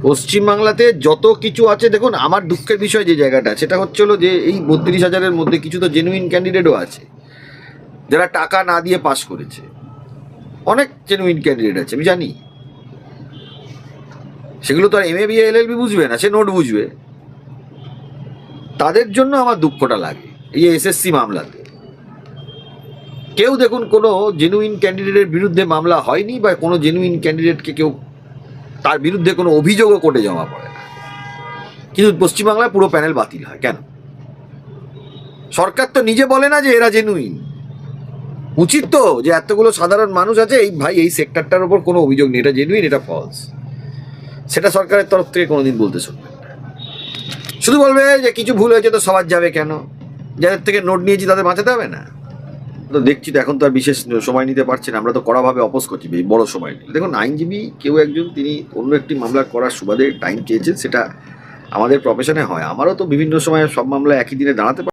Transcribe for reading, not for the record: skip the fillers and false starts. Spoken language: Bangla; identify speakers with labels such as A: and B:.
A: পশ্চিমবাংলাতে যত কিছু আছে দেখুন, আমার দুঃখের বিষয় যে জায়গাটা সেটা হচ্ছে হলো যে এই 32,000-এর মধ্যে কিছু তো জেনুইন ক্যান্ডিডেটও আছে যারা টাকা না দিয়ে পাশ করেছে। অনেক জেনুইন ক্যান্ডিডেট আছে, আমি জানি। সেগুলো তো আর MA BA LLB বুঝবে না, সে নোট বুঝবে। তাদের জন্য আমার দুঃখটা লাগে এই SSC মামলাতে। কেউ দেখুন কোনো জেনুইন ক্যান্ডিডেটের বিরুদ্ধে মামলা হয়নি, বা কোনো জেনুইন ক্যান্ডিডেটকে কেউ তার বিরুদ্ধে কোনো অভিযোগও কোর্টে জমা পড়ে না, কিন্তু পশ্চিমবাংলায় পুরো প্যানেল বাতিল হয় কেন? সরকার তো নিজে বলে না যে এরা জেনুইন। উচিত তো যে এতগুলো সাধারণ মানুষ আছে, এই ভাই এই সেক্টরটার ওপর কোনো অভিযোগ নেই, এটা জেনুইন, এটা ফলস, সেটা সরকারের তরফ থেকে কোনোদিন বলতে শুনবেন না। শুধু বলবে যে কিছু ভুল হয়েছে তো সবার যাবে কেন, যাদের থেকে নোট নিয়েছি তাদের বাঁচাতে হবে না? তো দেখছি তো এখন তো আর বিশেষ সময় নিতে পারছি না, আমরা তো কড়াভাবে অপোজ করছি বড় সময় নিয়ে। দেখুন, আইনজীবী কেউ একজন তিনি অন্য একটি মামলা করার সুবাদে টাইম চেয়েছেন, সেটা আমাদের প্রফেশনে হয়। আমারও তো বিভিন্ন সময় সব মামলা একই দিনে দাঁড়াতে পারে।